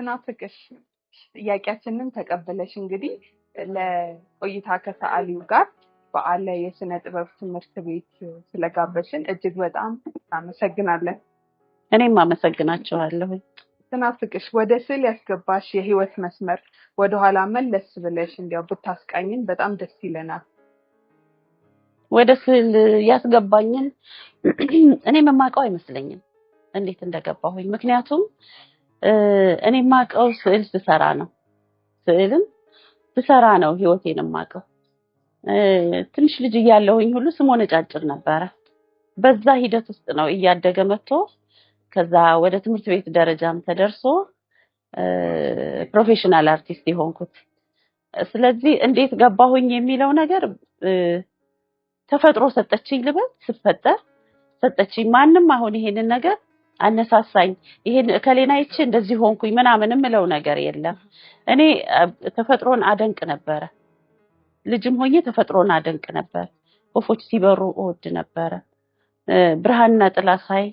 ስናፍቅሽ ጥያቄያችንን ተቀበለሽ እንግዲህ ለቆይታ ከሰዓሊው ጋር በዓለ የስነ ጥበብ ትምህርት ቤት ስለጋበሽን እጅግ በጣም አመሰግናለን። እኔም አመሰግናችኋለሁ። ስናፍቅሽ ወደ ስዕል ያስገባሽ የህይወት መስመር ወደኋላ መለስ ብለሽ እንዲያው ብታስቃኝን በጣም ደስ ይለናል። ወደ ስዕል ያስገባኝን እኔ የማውቀው አይመስለኝም እንዴት እንደገባሁኝ። ምክንያቱም እኔ የማውቀው ስዕል ስሰራ ነው ህይወቴን የማውቀው። ትንሽ ልጅ እያለሁኝ ሁሉ ስሞነጫጭር ነበረ። በዛ ሂደት ውስጥ ነው እያደገ መጥቶ ከዛ ወደ ትምህርት ቤት ደረጃም ተደርሶ ፕሮፌሽናል አርቲስት የሆንኩት። ስለዚህ እንዴት ገባሁኝ የሚለው ነገር ተፈጥሮ ሰጠችኝ ልበል፣ ስፈጠር ሰጠችኝ። ማንም አሁን ይሄንን ነገር አነሳሳኝ ይሄን ከሌናይቼ እንደዚህ ሆንኩኝ ምናምን የምለው ነገር የለም። እኔ ተፈጥሮን አደንቅ ነበር። ልጅም ሆኜ ተፈጥሮን አደንቅ ነበር። ወፎች ሲበሩ እወድ ነበር። ብርሃንና ጥላ ሳይ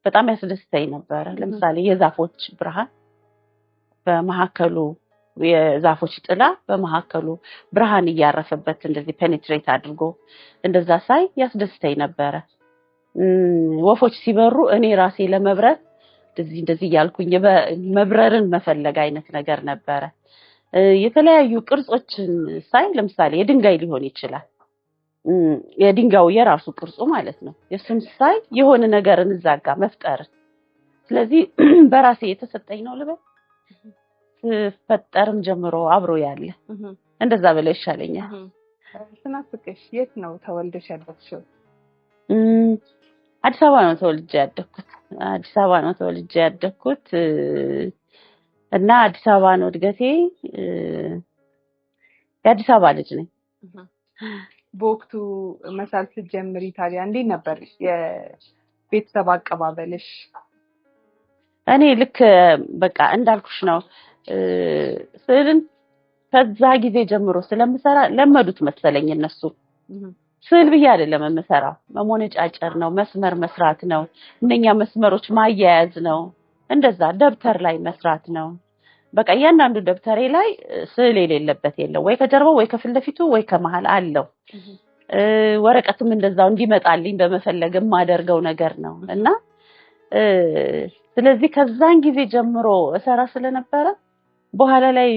በጣም ያስደስተኝ ነበር። ለምሳሌ የዛፎች ብርሃን በመሐከሉ የዛፎች ጥላ በመሐከሉ ብርሃን እያረፈበት እንደዚህ ፔኔትሬት አድርጎ እንደዛ ሳይ ያስደስተኝ ነበር። ወፎች ሲበሩ እኔ ራሴ ለመብረር እንደዚህ ያልኩኝ መብረርን መፈለግ አይነት ነገር ነበር። የተለያዩ ቅርጾችን ሳይ ለምሳሌ የድንጋይ ሊሆን ይችላል። የድንጋዩ የራሱ ቅርጹ ማለት ነው። የሱን ሳይ የሆነ ነገርን እዛጋ መፍጠር። ስለዚህ በራሴ የተሰጠኝ ነው ልበል። ፈጠርም ጀምሮ አብሮ ያለ እንደዛ በላይ ይሻለኛል። ስናፍቅሽ የት ነው ተወልደሽ ያደግሽው? አዲስ አበባ ነው ተወልጄ ያደግኩት እና አዲስ አበባ ነው እድገቴ። የአዲስ አበባ ልጅ ነኝ። በወቅቱ መሳል ስትጀምሪ ታዲያ እንዴት ነበር የቤተሰብ አቀባበልሽ? እኔ ልክ በቃ እንዳልኩሽ ነው። ስዕልን ከዛ ጊዜ ጀምሮ ስለምሰራ ለመዱት መሰለኝ እነሱ። ስዕል ብዬ አይደለም የምሰራው፣ መሞነጫጨር ነው፣ መስመር መስራት ነው፣ እነኛ መስመሮች ማያያዝ ነው፣ እንደዛ ደብተር ላይ መስራት ነው። በቃ እያንዳንዱ ደብተሬ ላይ ስዕል የሌለበት የለም። ወይ ከጀርባው ወይ ከፊት ለፊቱ ወይ ከመሃል አለው። ወረቀትም እንደዛው እንዲመጣልኝ በመፈለግ የማደርገው ነገር ነው እና ስለዚህ ከዛን ጊዜ ጀምሮ እሰራ ስለነበረ በኋላ ላይ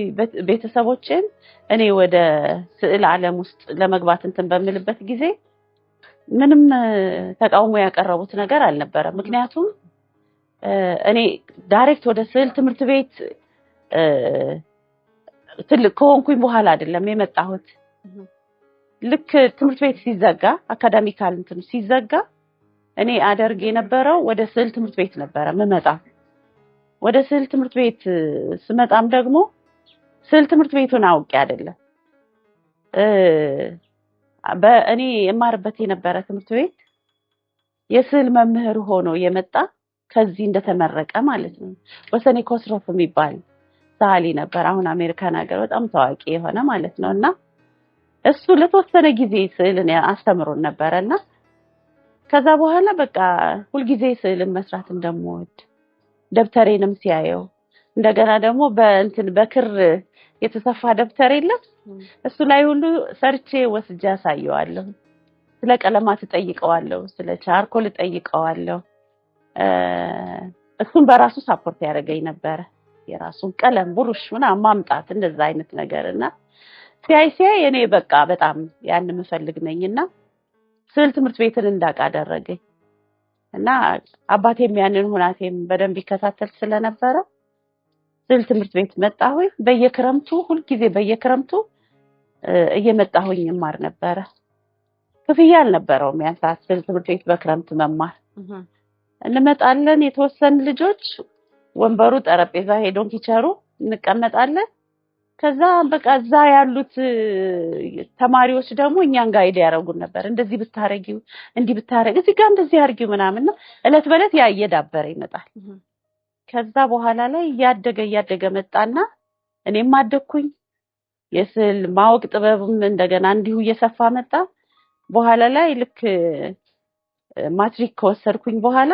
ቤተሰቦቼን እኔ ወደ ስዕል ዓለም ውስጥ ለመግባት እንትን በሚልበት ጊዜ ምንም ተቃውሞ ያቀረቡት ነገር አልነበረም። ምክንያቱም እኔ ዳይሬክት ወደ ስዕል ትምህርት ቤት ትልቅ ከሆንኩኝ በኋላ አይደለም የመጣሁት። ልክ ትምህርት ቤት ሲዘጋ አካዳሚካል እንትን ሲዘጋ እኔ አደርግ የነበረው ወደ ስዕል ትምህርት ቤት ነበረ መመጣ። ወደ ስዕል ትምህርት ቤት ስመጣም ደግሞ ስዕል ትምህርት ቤቱን አውቄ አይደለም በእኔ የማርበት የነበረ ትምህርት ቤት የስዕል መምህር ሆኖ የመጣ ከዚህ እንደተመረቀ ማለት ነው። ወሰኔ ኮስሮፍ የሚባል ሰዓሊ ነበር። አሁን አሜሪካን ሀገር በጣም ታዋቂ የሆነ ማለት ነውና እሱ ለተወሰነ ጊዜ ስዕልን አስተምሮን ነበርና ከዛ በኋላ በቃ ሁሉ ጊዜ ስዕልን መስራት እንደምወድ ደብተሬንም ሲያየው እንደገና ደግሞ በክር የተሰፋ ደብተር የለም እሱ ላይ ሁሉ ሰርቼ ወስጄ አሳየዋለሁ። ስለ ቀለማት ጠይቀዋለሁ፣ ስለ ቻርኮል ጠይቀዋለሁ። እሱን በራሱ ሳፖርት ያደርገኝ ነበር። የራሱን ቀለም ብሩሽ ምናምን ማምጣት እንደዛ አይነት ነገርና ሲያይ እኔ በቃ በጣም ያን መፈልግ ነኝና ስዕል ትምህርት ቤትን እንዳውቅ አደረገኝ እና አባቴም ያንን ሁናቴም በደንብ ይከታተል ስለነበረ ስዕል ትምህርት ቤት መጣሁኝ። በየክረምቱ እየመጣሁኝ እማር ነበር። ክፍያ አልነበረውም ያን ሰዓት ስዕል ትምህርት ቤት በክረምት መማር። እንመጣለን የተወሰኑ ልጆች ወንበሩ ጠረጴዛ ሄዶን ኪቸሩ እንቀመጣለን። ከዛ በቃ እዛ ያሉት ተማሪዎች ደግሞ እኛን ጋይድ ያደርጉን ነበር። እንደዚህ ብታረጊው እንዲህ ብታረጊ እዚህ ጋር እንደዚህ አርጊው ምናምን ነው። እለት በለት ያ እየዳበረ ይመጣል። ከዛ በኋላ ላይ ያደገ መጣና እኔም አደኩኝ። የስዕል ማወቅ ጥበብም እንደገና እንዲሁ እየሰፋ መጣ። በኋላ ላይ ልክ ማትሪክ ከወሰድኩኝ በኋላ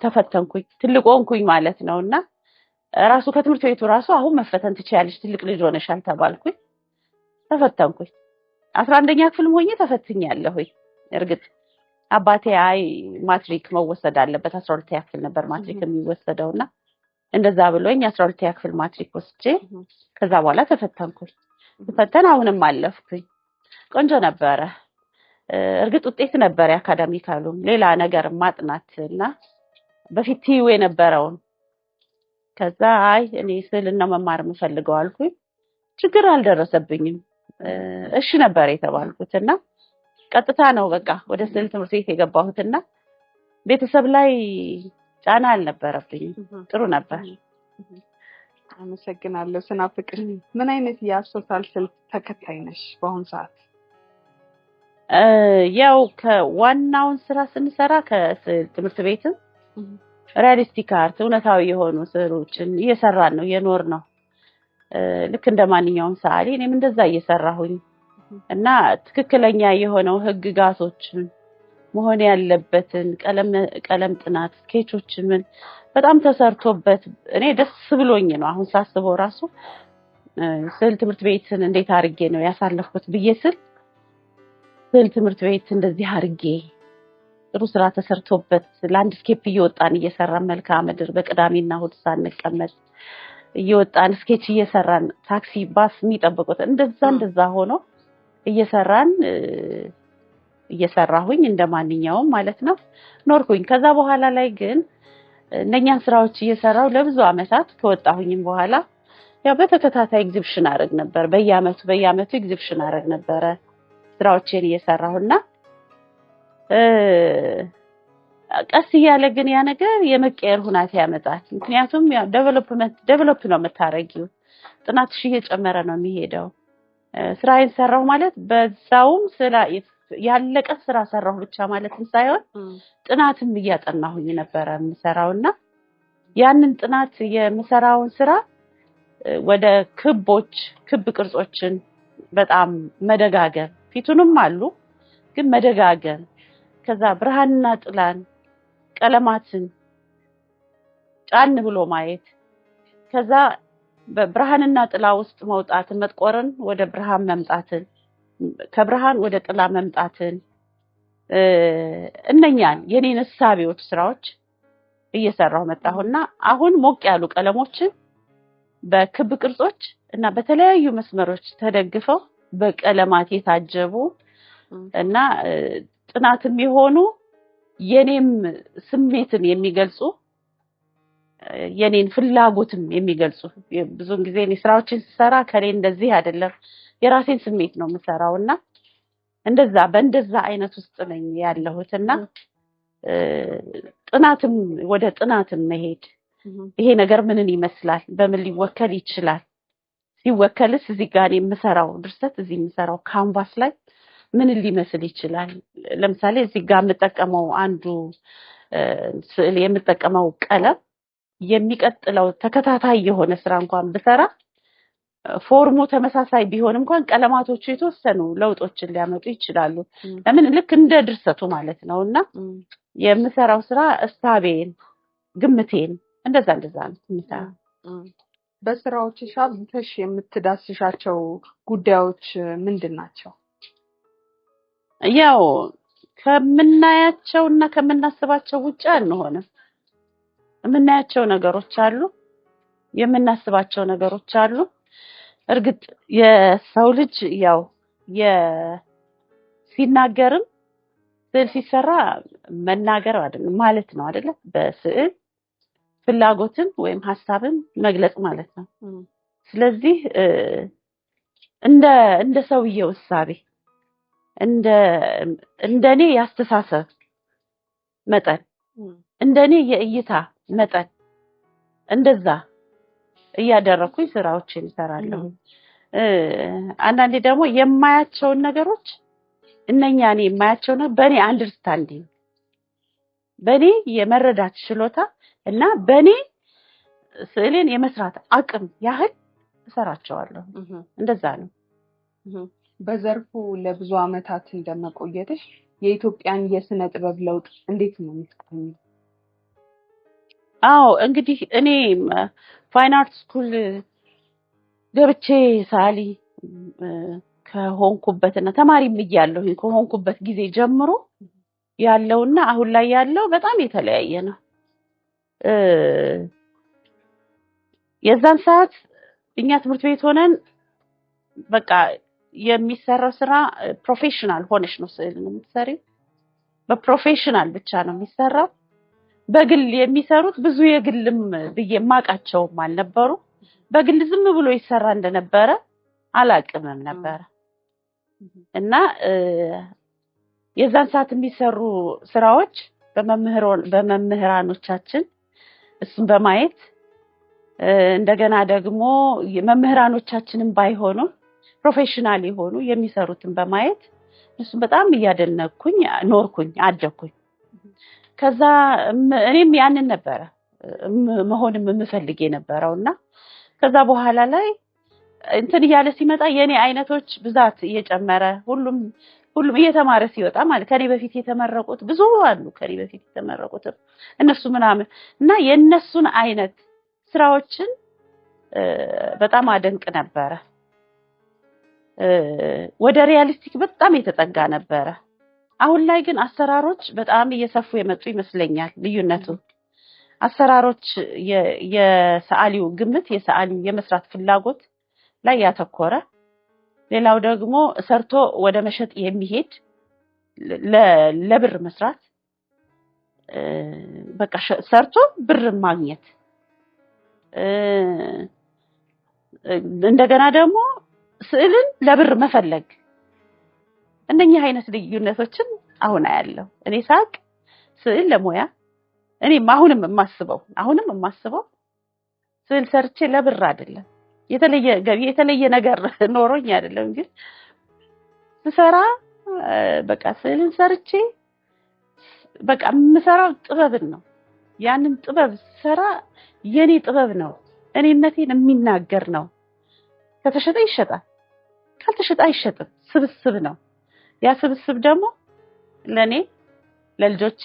ተፈተንኩኝ። ትልቅ ሆንኩኝ ማለት ነውና ራሱ ከትምህርት ቤቱ ራሱ አሁን መፈተን ትችያለሽ ትልቅ ልጅ ሆነሻል ተባልኩኝ። ተፈተንኩኝ። 11ኛ ክፍል ሆኜ ተፈትኛለሁ። እርግጥ አባቴ አይ ማትሪክ መወሰድ አለበት 12ኛ ክፍል ነበር ማትሪክ የሚወሰደውና እንደዛ ብሎኝ 12ኛ ክፍል ማትሪክ ወስጄ ከዛ በኋላ ተፈተንኩኝ። ተፈተን አሁንም አለፍኩኝ። ቆንጆ ነበረ። እርግጥ ውጤት ነበር የአካዳሚካሉ ሌላ ነገር ማጥናትና በፊት ቲዩ የነበረው ከዛ አይ እኔ ስዕልና መማር የምፈልገው አልኩኝ። ችግር አልደረሰብኝም። እሺ ነበር የተባልኩትና ቀጥታ ነው በቃ ወደ ስዕል ትምህርት ቤት የገባሁትና ቤተሰብ ላይ ጫና አልነበረብኝም። ጥሩ ነበር። አመሰግናለሁ። ስናፍቅሽ ምን አይነት የአሶሳል ስልት ተከታይ ነሽ በአሁን ሰዓት? ያው ከዋናውን ስራ ስንሰራ ከስዕል ትምህርት ቤትም ሪያሊስቲክ አርት እውነታዊ የሆኑ ስዕሎችን እየሰራን ነው የኖር ነው። ልክ እንደማንኛውም ሰዓሊ እኔም እንደዛ እየሰራሁኝ እና ትክክለኛ የሆነው ህግጋቶችን መሆን ያለበትን ቀለም ጥናት ስኬቾችን ምን በጣም ተሰርቶበት እኔ ደስ ብሎኝ ነው አሁን ሳስበው ራሱ ስዕል ትምህርት ቤትን እንዴት አርጌ ነው ያሳለፍኩት ብዬ ስዕል ትምህርት ቤት እንደዚህ አርጌ ጥሩ ስራ ተሰርቶበት ላንድስኬፕ እየወጣን እየሰራን መልክዓ ምድር በቅዳሜና እሑድ ሳንቀመጥ እየወጣን ስኬች እየሰራን ታክሲ ባስ የሚጠብቁት እንደዛ ሆኖ እየሰራሁኝ እንደማንኛውም ማለት ነው ኖርኩኝ። ከዛ በኋላ ላይ ግን እነኛን ስራዎች እየሰራው ለብዙ አመታት ከወጣሁኝም በኋላ ያው በተከታታይ ኤግዚቢሽን አደረግ ነበር። በየአመቱ ኤግዚቢሽን አደረግ ነበር ስራዎችን እየሰራሁና ቀስ እያለ ግን ያ ነገር የመቀየር ሁኔታ ያመጣል። ምክንያቱም ያው ዴቨሎፕ ነው የምታረጊው። ጥናትሽ እየጨመረ ነው የሚሄደው። ስራዬን ሰራሁ ማለት በዛውም ያለቀ ስራ ሰራሁ ብቻ ማለትም ሳይሆን ጥናትም እያጠናሁኝ ነበር የምሰራውና ያንን ጥናት የምሰራውን ስራ ወደ ክብ ቅርጾችን በጣም መደጋገም ፊቱንም አሉ ግን መደጋገም ከዛ ብርሃንና ጥላን ቀለማትን ጫን ብሎ ማየት ከዛ በብርሃንና ጥላ ውስጥ መውጣትን መጥቆርን ወደ ብርሃን መምጣትን ከብርሃን ወደ ጥላ መምጣትን እነኛን የኔን ሐሳቦች ስራዎች እየሰራሁ መጣሁና አሁን ሞቅ ያሉ ቀለሞችን በክብ ቅርጾች እና በተለያዩ መስመሮች ተደግፈው በቀለማት የታጀቡ እና ጥናትም የሆኑ የኔም ስሜትን የሚገልጹ የኔን ፍላጎትም የሚገልጹ ብዙን ጊዜ እኔ ስራዎችን ስሰራ ከኔ እንደዚህ አይደለም የራሴን ስሜት ነው የምሰራውና በእንደዛ አይነት ውስጥ ነኝ ያለሁትና ወደ ጥናትም መሄድ ይሄ ነገር ምንን ይመስላል በምን ሊወከል ይችላል ሲወከልስ እዚህ ጋር የምሰራው ድርሰት እዚህ የምሰራው ካንቫስ ላይ ምን ሊመስል ይችላል። ለምሳሌ እዚህ ጋር የምጠቀመው አንዱ ስዕል የምጠቀመው ቀለም የሚቀጥለው ተከታታይ የሆነ ስራ እንኳን ብሰራ ፎርሙ ተመሳሳይ ቢሆን እንኳን ቀለማቶቹ የተወሰኑ ለውጦችን ሊያመጡ ይችላሉ። ለምን ልክ እንደ ድርሰቱ ማለት ነውና የምሰራው ስራ እስታቤን ግምቴን እንደዛ ነው የሚሰራው። በስራዎችሽ አብዝተሽ የምትዳስሻቸው ጉዳዮች ምንድናቸው? ያው ከምናያቸውና ከምናስባቸው ውጪ አንሆንም። የምናያቸው ነገሮች አሉ፣ የምናስባቸው ነገሮች አሉ። እርግጥ የሰው ልጅ ያው ሲናገርም ስዕል ሲሰራ መናገር አይደለም ማለት ነው አይደለ? በስዕል ፍላጎትን ወይም ሐሳብን መግለጽ ማለት ነው። ስለዚህ እንደ ሰውየው እሳቤ እንደኔ ያስተሳሰብ መጠን እንደኔ የእይታ መጠን እንደዛ እያደረኩኝ ስራዎችን እሰራለሁ። አንዳንዴ ደግሞ የማያቸውን ነገሮች እነኛ እኔ የማያቸው ነው በኔ አንደርስታንዲንግ በኔ የመረዳት ችሎታ እና በኔ ስዕልን የመስራት አቅም ያህል እሰራቸዋለሁ። እንደዛ ነው። በዘርፉ ለብዙ አመታት እንደመቆየትሽ የኢትዮጵያን የስነ ጥበብ ለውጥ እንዴት ነው የምትቆየው? አዎ እንግዲህ እኔ ፋይን አርት ስኩል ገብቼ ሳሊ ከሆንኩበትና ተማሪም እያለሁኝ ከሆንኩበት ጊዜ ጀምሮ ያለውና አሁን ላይ ያለው በጣም የተለያየ ነው። የዛን ሰዓት እኛ ትምህርት ቤት ሆነን በቃ የሚሰራው ስራ ፕሮፌሽናል ሆነሽ ነው ስዕል ነው የምትሰሪው። በፕሮፌሽናል ብቻ ነው የሚሰራው። በግል የሚሰሩት ብዙ የግልም ብዬ ማቃቸውም አልነበሩ። በግል ዝም ብሎ ይሰራ እንደነበረ አላቅምም ነበር እና የዛን ሰዓት የሚሰሩ ስራዎች በመምህራኖቻችን እሱን በማየት እንደገና ደግሞ መምህራኖቻችንን ባይሆኑ ፕሮፌሽናል የሆኑ የሚሰሩትን በማየት እሱን በጣም እያደነኩኝ ኖርኩኝ አደኩኝ። ከዛ እኔም ያንን ነበር መሆንም የምፈልግ የነበረውና ከዛ በኋላ ላይ እንትን እያለ ሲመጣ የኔ አይነቶች ብዛት እየጨመረ ሁሉም እየተማረ ሲወጣ ማለት ከኔ በፊት የተመረቁት ብዙ አሉ። ከኔ በፊት የተመረቁት እነሱ ምናምን እና የነሱን አይነት ስራዎችን በጣም አደንቅ ነበረ። ወደ ሪያሊስቲክ በጣም የተጠጋ ነበረ። አሁን ላይ ግን አሰራሮች በጣም እየሰፉ የመጡ ይመስለኛል። ልዩነቱ አሰራሮች የሰዓሊው ግምት የሰዓሊው የመስራት ፍላጎት ላይ ያተኮረ፣ ሌላው ደግሞ ሰርቶ ወደ መሸጥ የሚሄድ ለብር መስራት በቃ ሰርቶ ብር ማግኘት፣ እንደገና ደግሞ ስዕልን ለብር መፈለግ፣ እነኚህ አይነት ልዩነቶችን አሁን አያለው። እኔ ሳቅ ስዕል ለሞያ እኔም አሁንም የማስበው ስዕል ሰርቼ ለብር አይደለም፣ የተለየ ገቢ የተለየ ነገር ኖሮኝ አይደለም፣ ግን ስሰራ በቃ ስዕልን ሰርቼ በቃ የምሰራው ጥበብን ነው። ያንን ጥበብ ስሰራ የኔ ጥበብ ነው፣ እኔነቴን የሚናገር ነው። ከተሸጠ ይሸጣል፣ ካልተሸጠ አይሸጥም። ስብስብ ነው። ያ ስብስብ ደግሞ ለኔ ለልጆቼ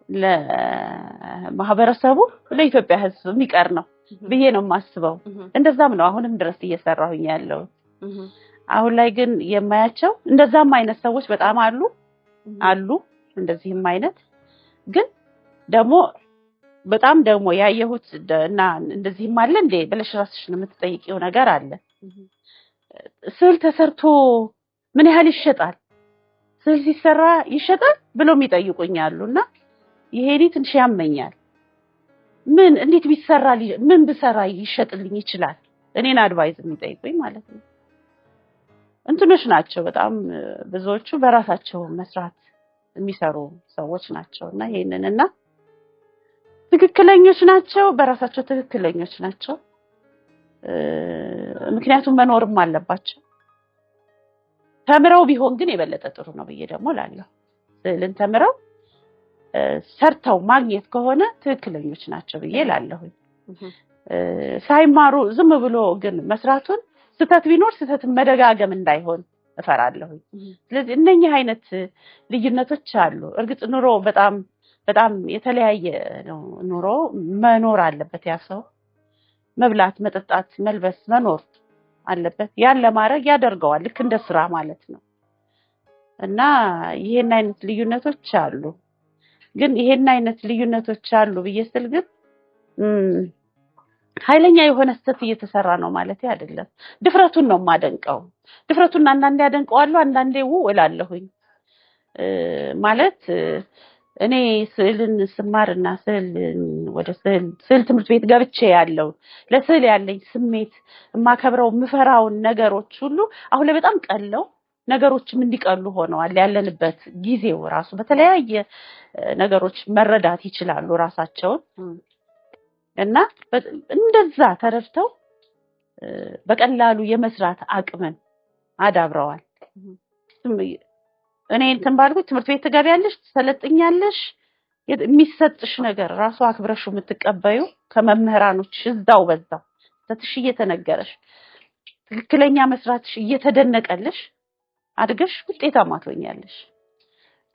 ለማህበረሰቡ ለኢትዮጵያ ሕዝብ የሚቀር ነው ብዬ ነው የማስበው። እንደዛም ነው አሁንም ድረስ እየሰራሁኝ ያለው። አሁን ላይ ግን የማያቸው እንደዛም አይነት ሰዎች በጣም አሉ እንደዚህም አይነት ግን ደግሞ በጣም ደግሞ ያየሁት እና እንደዚህም አለ እንዴ ብለሽ ራስሽን የምትጠይቂው ነገር አለ። ስዕል ተሰርቶ ምን ያህል ይሸጣል? ስዕል ሲሰራ ይሸጣል ብለው የሚጠይቁኛሉና ይሄኔ ትንሽ ያመኛል። እንዴት ቢሰራ ምን ብሰራ ይሸጥልኝ ይችላል? እኔን አድቫይዝ የሚጠይቁኝ ማለት ነው። እንትኖች ናቸው በጣም ብዙዎቹ በራሳቸው መስራት የሚሰሩ ሰዎች ናቸውና ይሄንንና ትክክለኞች ናቸው፣ በራሳቸው ትክክለኞች ናቸው። ምክንያቱም መኖርም አለባቸው። ተምረው ቢሆን ግን የበለጠ ጥሩ ነው ብዬ ደግሞ እላለሁ። ስዕልን ተምረው ሰርተው ማግኘት ከሆነ ትክክለኞች ናቸው ብዬ እላለሁ። ሳይማሩ ዝም ብሎ ግን መስራቱን ስህተት ቢኖር ስህተትን መደጋገም እንዳይሆን እፈራለሁ። ስለዚህ እነኚህ አይነት ልዩነቶች አሉ። እርግጥ ኑሮ በጣም የተለያየ ነው። ኑሮ መኖር አለበት። ያ ሰው መብላት፣ መጠጣት፣ መልበስ መኖር አለበት። ያን ለማድረግ ያደርገዋል፣ ልክ እንደ ስራ ማለት ነው። እና ይሄን አይነት ልዩነቶች አሉ። ግን ይሄን አይነት ልዩነቶች አሉ ብዬ ስል ግን ኃይለኛ የሆነ ስህተት እየተሰራ ነው ማለት አይደለም። ድፍረቱን ነው የማደንቀው። ድፍረቱን አንዳንዴ ያደንቀዋለሁ፣ አንዳንዴ እላለሁኝ። ማለት እኔ ስዕልን ስማርና ወደ ስዕል ትምህርት ቤት ገብቼ ያለው ለስዕል ያለኝ ስሜት የማከብረው የምፈራውን ነገሮች ሁሉ አሁን ላይ በጣም ቀለው ነገሮችም እንዲቀሉ ሆነዋል። ያለንበት ጊዜው ራሱ በተለያየ ነገሮች መረዳት ይችላሉ ራሳቸውን እና እንደዛ ተረድተው በቀላሉ የመስራት አቅምን አዳብረዋል። እኔ እንትን ባልኩት ትምህርት ቤት ትገቢያለሽ፣ ትሰለጥኛለሽ፣ የሚሰጥሽ ነገር ራሱ አክብረሽ የምትቀበዩ ከመምህራኖች እዛው በዛው ተትሽ እየተነገረሽ ትክክለኛ መስራትሽ እየተደነቀልሽ አድገሽ ውጤታማ ትሆኛለሽ።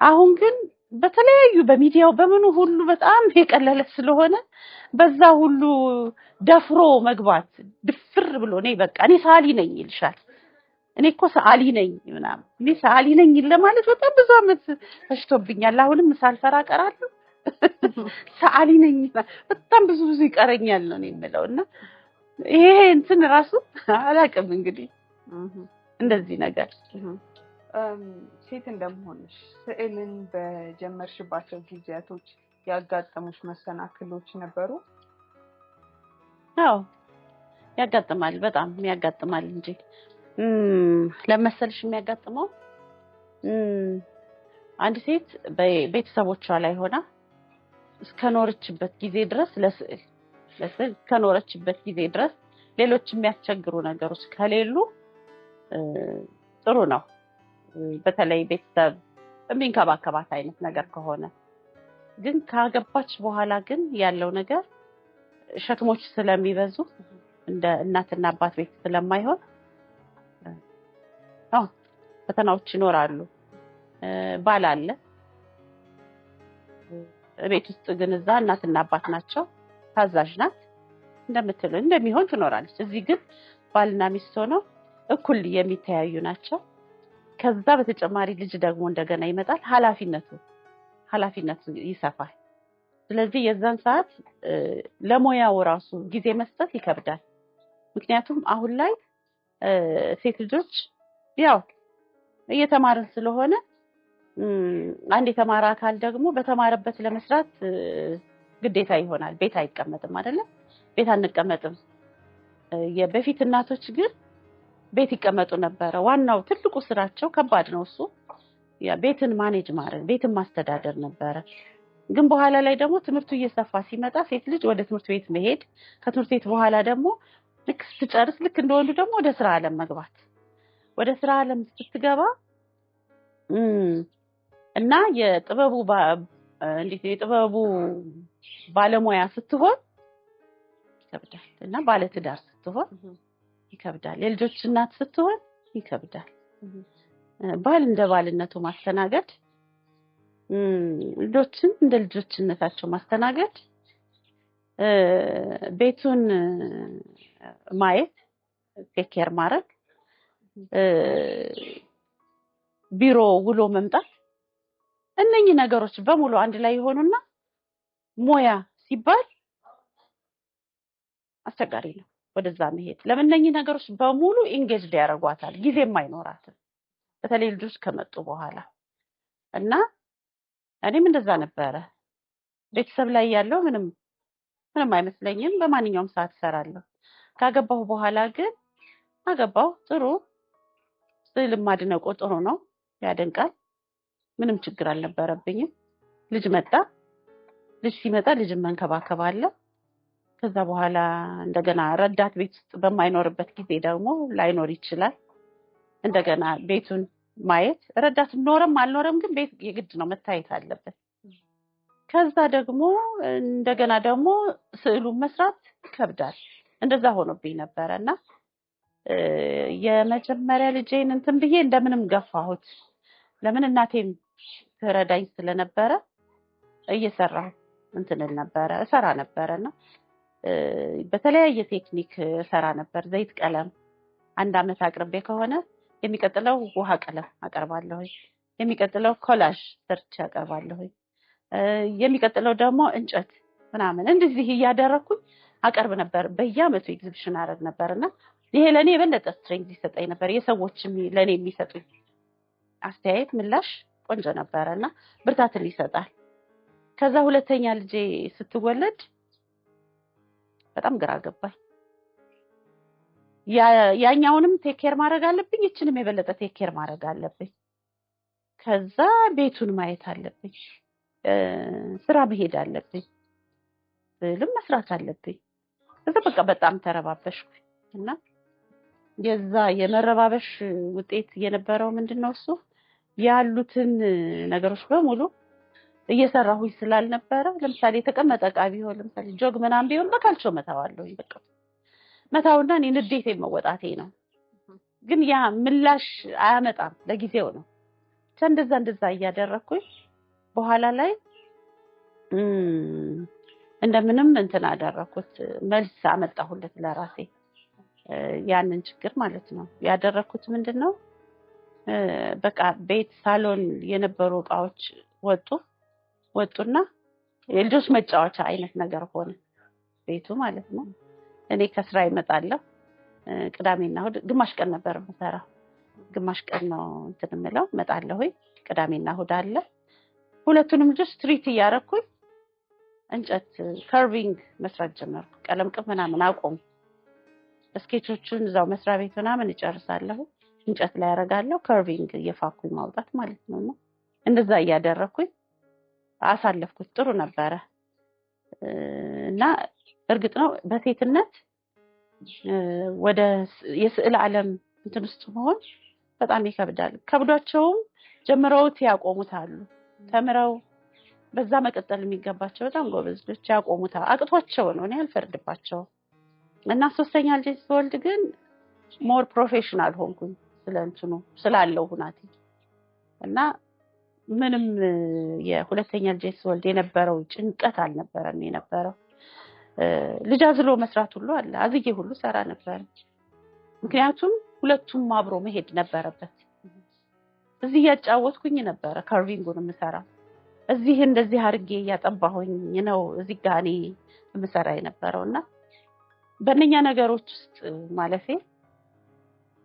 አሁን ግን በተለያዩ በሚዲያው በምኑ ሁሉ በጣም የቀለለ ስለሆነ በዛ ሁሉ ደፍሮ መግባት ድፍር ብሎ እኔ በቃ እኔ ሰዓሊ ነኝ ይልሻል። እኔ እኮ ሰዓሊ ነኝ ምናምን እኔ ሰዓሊ ነኝ ለማለት በጣም ብዙ አመት ፈጅቶብኛል። አሁንም ሳልፈራ ቀራለሁ። ሰዓሊ ነኝ በጣም ብዙ ይቀረኛል ነው የምለውና ይሄ እንትን ራሱ አላውቅም እንግዲህ እንደዚህ ነገር ሴት እንደመሆንሽ ስዕልን በጀመርሽባቸው ጊዜያቶች ያጋጠሙሽ መሰናክሎች ነበሩ? አዎ ያጋጥማል፣ በጣም ያጋጥማል እንጂ ለመሰልሽ የሚያጋጥመው አንድ ሴት በቤተሰቦቿ ላይ ሆና እስከኖረችበት ጊዜ ድረስ ለስዕል ከኖረችበት ጊዜ ድረስ ሌሎች የሚያስቸግሩ ነገሮች ከሌሉ ጥሩ ነው። በተለይ ቤተሰብ የሚንከባከባት አይነት ነገር ከሆነ ግን ካገባች በኋላ ግን ያለው ነገር ሸክሞች ስለሚበዙ እንደ እናትና አባት ቤት ስለማይሆን ፈተናዎች ይኖራሉ። ባል አለ ቤት ውስጥ ግን እዛ እናትና አባት ናቸው። ታዛዥ ናት እንደምትለው እንደሚሆን ትኖራለች። እዚህ ግን ባልና ሚስት ሆነው እኩል የሚተያዩ ናቸው። ከዛ በተጨማሪ ልጅ ደግሞ እንደገና ይመጣል። ኃላፊነቱ ይሰፋል። ስለዚህ የዛን ሰዓት ለሙያው ራሱ ጊዜ መስጠት ይከብዳል። ምክንያቱም አሁን ላይ ሴት ልጆች ያው እየተማርን ስለሆነ አንድ የተማረ አካል ደግሞ በተማረበት ለመስራት ግዴታ ይሆናል። ቤት አይቀመጥም አይደለ? ቤት አንቀመጥም። የበፊት እናቶች ግን ቤት ይቀመጡ ነበር። ዋናው ትልቁ ስራቸው ከባድ ነው እሱ ያ ቤትን ማኔጅ ማድረግ ቤትን ማስተዳደር ነበር። ግን በኋላ ላይ ደግሞ ትምህርቱ እየሰፋ ሲመጣ ሴት ልጅ ወደ ትምህርት ቤት መሄድ ከትምህርት ቤት በኋላ ደግሞ ልክ ስትጨርስ ልክ እንደወንዱ ደግሞ ወደ ስራ ዓለም መግባት ወደ ስራ ዓለም ስትገባ እና የጥበቡ ባለሙያ ስትሆን ይከብዳል። እና ባለትዳር ስትሆን ይከብዳል። የልጆች እናት ስትሆን ይከብዳል። ባል እንደ ባልነቱ ማስተናገድ ልጆችን እንደ ልጆችነታቸው ማስተናገድ ቤቱን ማየት ቴክ ኬር ማድረግ ቢሮ ውሎ መምጣት እነኚህ ነገሮች በሙሉ አንድ ላይ ይሆኑና ሞያ ሲባል አስቸጋሪ ነው ወደዛ መሄድ። ለምን እነኚህ ነገሮች በሙሉ ኢንጌጅድ ያደርጓታል፣ ጊዜም አይኖራትም በተለይ ልጆች ከመጡ በኋላ እና እኔም እንደዛ ነበረ። ቤተሰብ ላይ ያለው ምንም አይመስለኝም፣ በማንኛውም ሰዓት እሰራለሁ። ካገባሁ በኋላ ግን አገባሁ ጥሩ ስዕል ማድነቁ ጥሩ ነው፣ ያደንቃል። ምንም ችግር አልነበረብኝም። ልጅ ሲመጣ ልጅን መንከባከብ አለ። ከዛ በኋላ እንደገና ረዳት ቤት ውስጥ በማይኖርበት ጊዜ ደግሞ ላይኖር ይችላል። እንደገና ቤቱን ማየት ረዳት ኖረም አልኖረም ግን ቤት የግድ ነው መታየት አለበት። ከዛ ደግሞ እንደገና ደግሞ ስዕሉን መስራት ይከብዳል። እንደዛ ሆኖብኝ ነበርና የመጀመሪያ ልጄን እንትን ብዬ እንደምንም ገፋሁት። ለምን እናቴም ትረዳኝ ስለነበረ እየሰራሁ እሰራ ነበርና በተለያየ ቴክኒክ እሰራ ነበር። ዘይት ቀለም አንድ አመት አቅርቤ ከሆነ የሚቀጥለው ውሃ ቀለም አቀርባለሁ፣ የሚቀጥለው ኮላጅ ሰርች አቀርባለሁ፣ የሚቀጥለው ደግሞ እንጨት ምናምን እንደዚህ እያደረኩኝ አቀርብ ነበር። በየአመቱ ኤግዚቢሽን አደረግ ነበርና ይሄ ለኔ የበለጠ ስትሬንግዝ ይሰጠኝ ነበር። የሰዎችም ለኔ የሚሰጡኝ አስተያየት ምላሽ ቆንጆ ነበርና ብርታትን ይሰጣል። ከዛ ሁለተኛ ልጄ ስትወለድ በጣም ግራ ገባኝ። ያኛውንም ቴክ ኬር ማድረግ አለብኝ፣ እችንም የበለጠ ቴክ ኬር ማድረግ አለብኝ። ከዛ ቤቱን ማየት አለብኝ፣ ስራ መሄድ አለብኝ፣ ስዕልም መስራት አለብኝ። ከዛ በቃ በጣም ተረባበሽኩ እና የዛ የመረባበሽ ውጤት የነበረው ምንድነው እሱ ያሉትን ነገሮች በሙሉ እየሰራሁኝ ስላልነበረ ለምሳሌ የተቀመጠ ዕቃ ቢሆን ለምሳሌ ጆግ ምናምን ቢሆን በካልቾ መታዋለሁ። በቃ መታውና እኔ ንዴቴ መወጣቴ ነው። ግን ያ ምላሽ አያመጣም፣ ለጊዜው ነው። እንደዛ እያደረኩኝ በኋላ ላይ እንደምንም እንትን አደረኩት መልስ አመጣሁለት ለራሴ ያንን ችግር ማለት ነው ያደረኩት ምንድነው በቃ ቤት ሳሎን የነበሩ እቃዎች ወጡና የልጆች መጫወቻ አይነት ነገር ሆነ ቤቱ ማለት ነው እኔ ከስራ ይመጣለሁ ቅዳሜና እሁድ ግማሽ ቀን ነበር የምሰራው ግማሽ ቀን ነው እንትን የምለው እመጣለሁ ቅዳሜና እሁድ አለ ሁለቱንም ልጆች ስትሪት እያረኩኝ እንጨት ከርቪንግ መስራት ጀመርኩ ቀለም ቅብ ምናምን አቆም ስኬቾቹን እዛው መስሪያ ቤት ምናምን እጨርሳለሁ እንጨት ላይ ያረጋለሁ ከርቪንግ እየፋኩኝ ማውጣት ማለት ነው እንደዛ እያደረኩኝ አሳለፍኩት ጥሩ ነበረ እና እርግጥ ነው በሴትነት ወደ የስዕል ዓለም እንትን ውስጥ መሆን በጣም ይከብዳል ከብዷቸውም ጀምረውት ያቆሙታሉ ተምረው በዛ መቀጠል የሚገባቸው በጣም ጎበዞች ያቆሙታል አቅቷቸው ነው እኔ አልፈርድባቸው እና ሶስተኛ ልጅ ስወልድ ግን ሞር ፕሮፌሽናል ሆንኩኝ ስለእንትኑ ስላለው ሁናቴ እና ምንም የሁለተኛ ልጅ ስወልድ የነበረው ጭንቀት አልነበረም የነበረው ልጅ አዝሎ መስራት ሁሉ አለ አዝዬ ሁሉ ሰራ ነበር ምክንያቱም ሁለቱም አብሮ መሄድ ነበረበት እዚህ ያጫወትኩኝ ነበር ካርቪንጉን መስራ እዚህ እንደዚህ አርጌ ያጠባሁኝ ነው እዚህ ጋር እኔ መስራ የነበረውና በእነኛ ነገሮች ውስጥ ማለፌ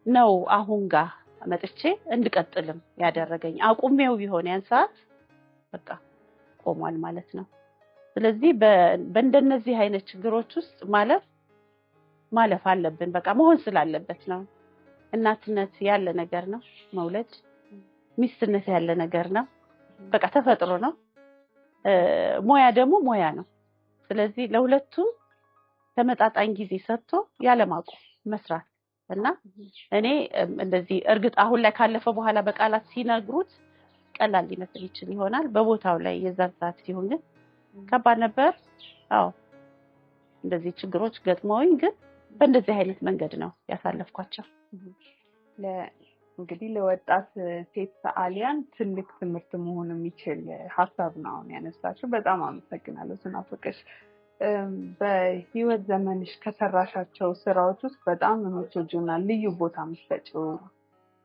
ነው አሁን ጋር መጥቼ እንድቀጥልም ያደረገኝ አቁሜው ቢሆን ያን ሰዓት በቃ ቆሟል ማለት ነው ስለዚህ በእንደነዚህ አይነት ችግሮች ውስጥ ማለፍ አለብን በቃ መሆን ስላለበት ነው እናትነት ያለ ነገር ነው መውለድ ሚስትነት ያለ ነገር ነው በቃ ተፈጥሮ ነው ሞያ ደግሞ ሞያ ነው ስለዚህ ለሁለቱም ተመጣጣኝ ጊዜ ሰጥቶ ያለማቆም መስራት እና እኔ እንደዚህ እርግጥ አሁን ላይ ካለፈ በኋላ በቃላት ሲነግሩት ቀላል ሊመስል ይችላል በቦታው ላይ የዛን ሰዓት ሲሆን ግን ከባድ ነበር አዎ እንደዚህ ችግሮች ገጥመውኝ ግን በእንደዚህ አይነት መንገድ ነው ያሳለፍኳቸው እንግዲህ ለወጣት ሴት ሰዓሊያን ትልቅ ትምህርት መሆን የሚችል ሐሳብ ነው ያነሳችሁ በጣም አመሰግናለሁ ስናፍቅሽ በህይወት ዘመንሽ ከሰራሻቸው ስራዎች ውስጥ በጣም የምትወጂውና ልዩ ቦታ የምትሰጪው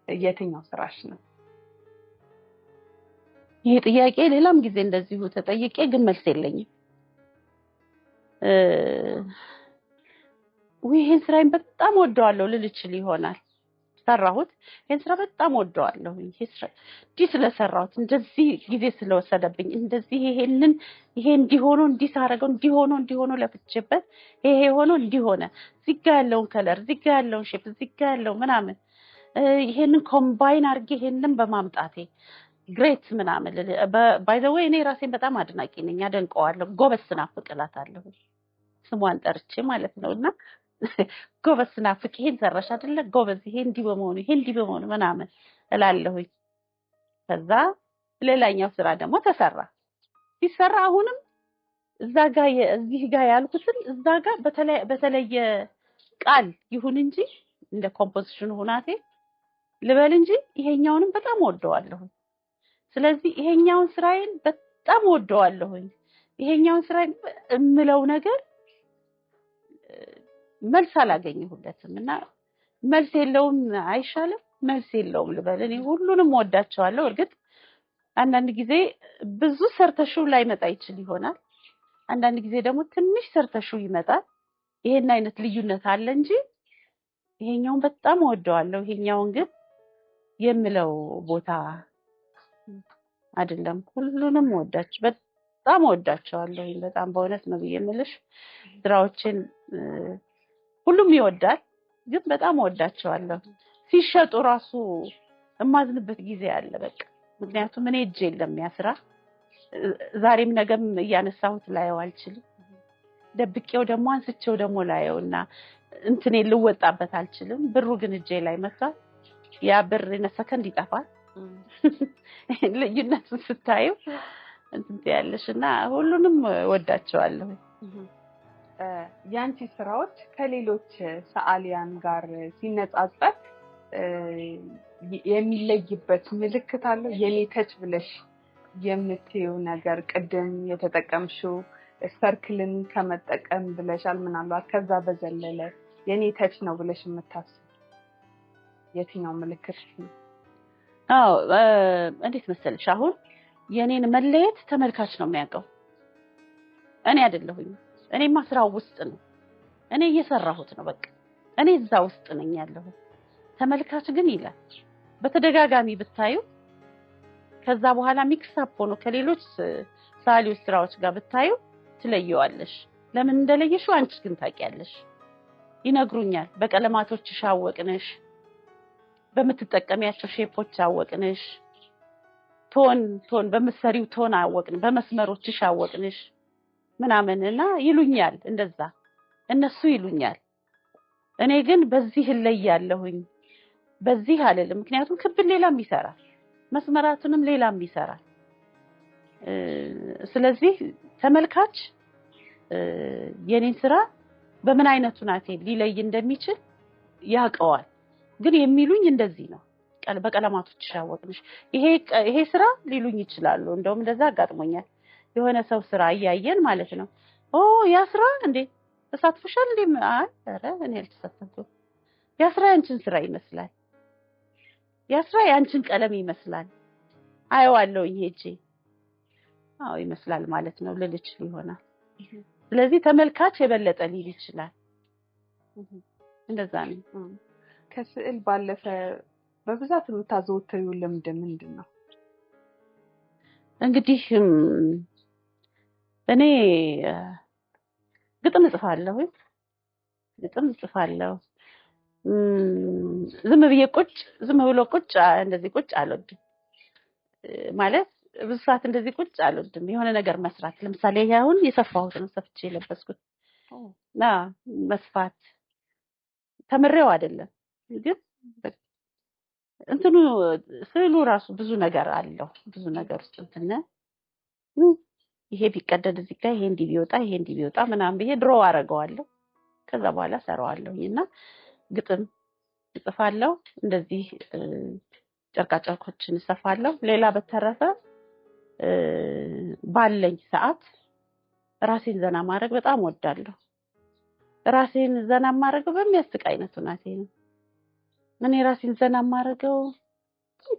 የትኛው ስራሽ ነው ይሄ ጥያቄ ሌላም ጊዜ እንደዚሁ ተጠይቄ ግን መልስ የለኝም ይሄን ስራዬን በጣም ወደዋለሁ ልልችል ይሆናል ሰራሁት ይሄን ስራ በጣም ወደዋለሁ ይሄ ስለሰራሁት እንደዚህ ጊዜ ስለወሰደብኝ እንደዚህ ይሄ እንዲሆኑ እንዲሳረገው እንዲሆኑ ለፍቼበት ይሄ ሆኖ እንዲሆነ እዚህ ጋር ያለውን ከለር እዚህ ጋር ያለውን ሼፕ እዚህ ጋር ያለው ምናምን ይሄንን ኮምባይን አድርጌ ይሄንን በማምጣቴ ግሬት ምናምን ባይ ዘ ዌይ እኔ ራሴን በጣም አድናቂ ነኝ አደንቀዋለሁ ጎበዝ ስናፍቅላታለሁ ስሟን ጠርቼ ማለት ነውና ጎበዝ ስናፍቅ ይሄን ሰራሽ አይደለ ጎበዝ ይሄ እንዲህ በመሆኑ ምናምን እላለሁ ከዛ ሌላኛው ስራ ደግሞ ተሰራ ሲሰራ አሁንም እዛ ጋር እዚህ ጋር ያልኩትን እዛ ጋር በተለየ ቃል ይሁን እንጂ እንደ ኮምፖዚሽን ሆናቴ ልበል እንጂ ይሄኛውንም በጣም ወደዋለሁ ስለዚህ ይሄኛውን ስራዬን በጣም ወደዋለሁ ይሄኛውን ስራዬን እምለው ነገር መልስ አላገኘሁለትም እና መልስ የለውም አይሻልም መልስ የለውም ልበል እኔ ሁሉንም ወዳቸዋለሁ እርግጥ አንዳንድ ጊዜ ብዙ ሰርተሽው ላይ መጣ ይችል ይሆናል አንዳንድ ጊዜ ደግሞ ትንሽ ሰርተሽው ይመጣል ይሄን አይነት ልዩነት አለ እንጂ ይሄኛውን በጣም ወደዋለሁ ይሄኛውን ግን የምለው ቦታ አይደለም ሁሉንም በጣም ወዳቸዋለሁ በጣም በእውነት ነው የምልሽ ስራዎችን ሁሉም ይወዳል ግን በጣም ወዳቸዋለሁ ሲሸጡ ራሱ እማዝንበት ጊዜ አለ በቃ ምክንያቱም እኔ እጄ የለም ያስራ ዛሬም ነገም ያነሳሁት ላይው አልችልም ደብቄው ደግሞ አንስቼው ደግሞ ላይውና እንትኔ ልወጣበት አልችልም ብሩ ግን እጄ ላይ መጣ ያ ብር ለሰከንድ ይጠፋል ልዩነቱን ስታዩ እንት ያለሽና ሁሉንም ወዳቸዋለሁ ያንቺ ስራዎች ከሌሎች ሰዓሊያን ጋር ሲነጻጸር የሚለይበት ምልክት አለው የኔ ተች ብለሽ የምትይው ነገር ቅድም የተጠቀምሽው ሰርክልን ከመጠቀም ብለሻል። ምናልባት ከዛ በዘለለ የኔ ተች ነው ብለሽ የምታስብ የትኛው ምልክት ነው? አዎ እንዴት መሰለሽ አሁን የኔን መለየት ተመልካች ነው የሚያውቀው፣ እኔ አይደለሁኝ። እኔማ ስራው ውስጥ ነው፣ እኔ እየሰራሁት ነው። በቃ እኔ እዛ ውስጥ ነኝ ያለሁት። ተመልካች ግን ይላል በተደጋጋሚ ብታዩ ከዛ በኋላ ሚክስ አፕ ሆኖ ከሌሎች ሳሊዎች ስራዎች ጋር ብታዩ ትለየዋለሽ። ለምን እንደለየሽው አንቺ ግን ታውቂያለሽ። ይነግሩኛል። በቀለማቶችሽ አወቅንሽ፣ በምትጠቀሚያቸው ሼፖች አወቅንሽ፣ ቶን በመሰሪው ቶን አወቅን፣ በመስመሮችሽ አወቅንሽ ምናምንና ይሉኛል። እንደዛ እነሱ ይሉኛል። እኔ ግን በዚህ እለያለሁኝ፣ በዚህ አልልም። ምክንያቱም ክብን ሌላም ይሰራል፣ መስመራቱንም ሌላም ይሰራል። ስለዚህ ተመልካች የኔን ስራ በምን አይነቱ ናቴ ሊለይ እንደሚችል ያውቀዋል። ግን የሚሉኝ እንደዚህ ነው፣ በቀለማቶች አወቅንሽ። ይሄ ስራ ሊሉኝ ይችላሉ። እንደውም እንደዛ አጋጥሞኛል። የሆነ ሰው ስራ እያየን ማለት ነው። ያ ስራ እንዴ ተሳትፈሻል እንዴ? ኧረ እኔ አልተሳተፍኩም። ያ ስራ ያንቺን ስራ ይመስላል፣ ያ ስራ ያንቺን ቀለም ይመስላል። አየዋለሁኝ ሄጄ አዎ ይመስላል ማለት ነው ልልች ይሆናል። ስለዚህ ተመልካች የበለጠ ሊል ይችላል። እንደዛ ነው። ከስዕል ባለፈ በብዛት የምታዘወትሪው ልምድ ምንድነው? እንግዲህ እኔ ግጥም እጽፋለሁ። ዝም ብሎ ቁጭ እንደዚህ ቁጭ አልወድም። ማለት ብዙ ሰዓት እንደዚህ ቁጭ አልወድም። የሆነ ነገር መስራት፣ ለምሳሌ አሁን የሰፋሁት ነው፣ ሰፍቼ የለበስኩት መስፋት ተምሬው አይደለም፣ ግን እንትኑ ስዕሉ ራሱ ብዙ ነገር አለው። ብዙ ነገር ውስጥ እንትን ይሄ ቢቀደድ እዚህ ጋር ይሄ እንዲህ ቢወጣ ምናምን ብዬ ድሮ አደርገዋለሁ። ከዛ በኋላ ሰራዋለሁኝና ግጥም እጽፋለሁ። እንደዚህ ጨርቆችን እሰፋለሁ። ሌላ በተረፈ ባለኝ ሰዓት ራሴን ዘና ማድረግ በጣም ወዳለሁ። ራሴን ዘና ማድረግ በሚያስቅ አይነት ሁኔታ ነው። እኔ ራሴን ዘና ማድረገው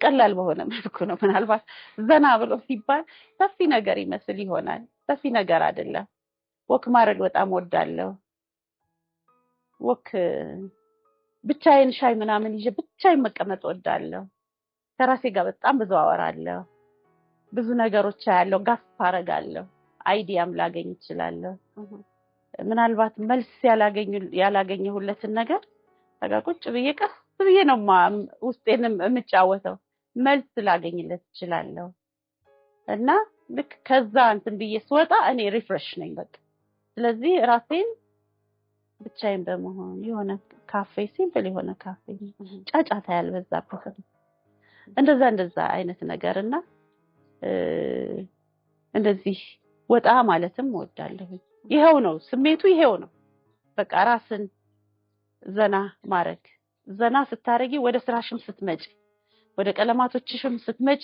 ቀላል በሆነ መልኩ ነው። ምናልባት ዘና ብሎ ሲባል ሰፊ ነገር ይመስል ይሆናል። ሰፊ ነገር አይደለም። ወክ ማድረግ በጣም ወዳለሁ። ወክ ብቻዬን ሻይ ምናምን ይዤ ብቻዬን መቀመጥ ወዳለሁ። ከራሴ ጋር በጣም ብዙ አወራለሁ። ብዙ ነገሮች ያለው ጋፍ አደርጋለሁ። አይዲያም ላገኝ እችላለሁ። ምናልባት መልስ ያላገኘሁለትን ነገር ተጋቁጭ ብዬ ቀስ ብዬ ነው ውስጤንም የምጫወተው። መልስ ላገኝለት እችላለሁ። እና ልክ ከዛ እንትን ብዬ ስወጣ እኔ ሪፍሬሽ ነኝ በቃ። ስለዚህ ራሴን ብቻዬን በመሆን የሆነ ካፌ ሲምፕል የሆነ ካፌ ጫጫታ ያልበዛበት እንደዛ አይነት ነገርና እንደዚህ ወጣ ማለትም እወዳለሁ። ይሄው ነው ስሜቱ፣ ይሄው ነው በቃ። ራስን ዘና ማድረግ። ዘና ስታረጊ ወደ ስራሽም ስትመጪ፣ ወደ ቀለማቶችሽም ስትመጪ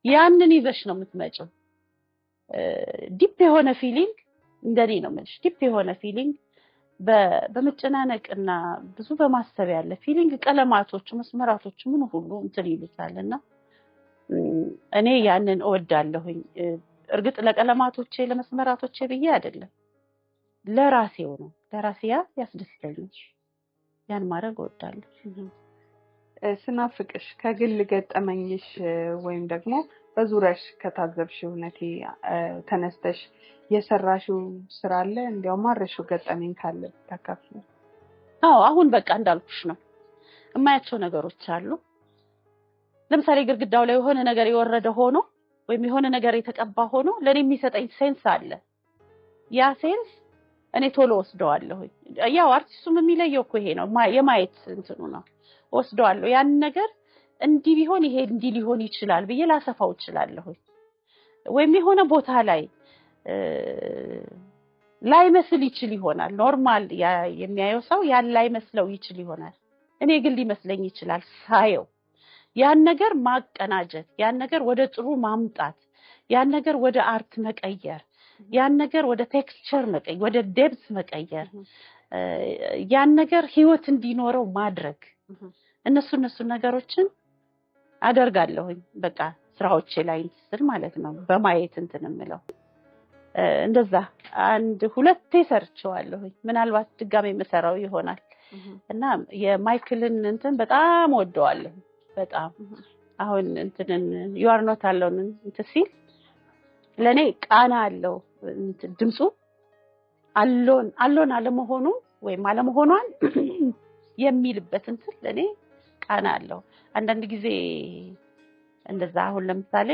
ያንን ይዘሽ ነው የምትመጪው። ዲፕ የሆነ ፊሊንግ እንደኔ ነው ማለት ዲፕ የሆነ ፊሊንግ በመጨናነቅና ብዙ በማሰብ ያለ ፊሊንግ ቀለማቶች፣ መስመራቶች ምን ሁሉ እንትን ይሉታልና እኔ ያንን እወዳለሁኝ። እርግጥ ለቀለማቶቼ ለመስመራቶቼ ብዬ አይደለም፣ ለራሴው ነው። ለራሴያ ያስደስተኛል። ያን ማድረግ እወዳለሁ። ስናፍቅሽ ከግል ገጠመኝሽ ወይም ደግሞ በዙሪያሽ ከታዘብሽው እውነቴ ተነስተሽ የሰራሽው ስራ አለ? እንዲያው ማረሽው ገጠመኝ ካለ ታካፍሉ። አዎ አሁን በቃ እንዳልኩሽ ነው የማያቸው ነገሮች አሉ። ለምሳሌ ግድግዳው ላይ የሆነ ነገር የወረደ ሆኖ ወይም የሆነ ነገር የተቀባ ሆኖ ለኔ የሚሰጠኝ ሴንስ አለ። ያ ሴንስ እኔ ቶሎ ወስደዋለሁ። ያው አርቲስቱም የሚለየው እኮ ይሄ ነው፣ የማየት እንትኑ ነው። ወስደዋለሁ ያን ነገር እንዲህ ቢሆን ይሄ እንዲህ ሊሆን ይችላል ብዬ ላሰፋው እችላለሁ። ወይም የሆነ ቦታ ላይ ላይመስል ይችል ይሆናል። ኖርማል የሚያየው ሰው ያን ላይመስለው ይችል ይሆናል። እኔ ግን ሊመስለኝ ይችላል ሳየው። ያን ነገር ማቀናጀት፣ ያን ነገር ወደ ጥሩ ማምጣት፣ ያን ነገር ወደ አርት መቀየር ያን ነገር ወደ ቴክስቸር መቀየር ወደ ዴፕስ መቀየር ያን ነገር ህይወት እንዲኖረው ማድረግ እነሱ ነገሮችን አደርጋለሁኝ በቃ ስራዎቼ ላይ እንትን ማለት ነው በማየት እንትን እምለው እንደዛ አንድ ሁለቴ ሰርቼዋለሁኝ ምናልባት ድጋሜ መሰራው ይሆናል እና የማይክልን እንትን በጣም ወደዋለሁ በጣም አሁን እንትን you are not alone እንትን ሲል ለኔ ቃና አለው ድምጹ አሎን አለመሆኑ ወይም አለመሆኗን የሚልበት እንትን ለኔ ቃና አለው አንዳንድ ጊዜ እንደዛ አሁን ለምሳሌ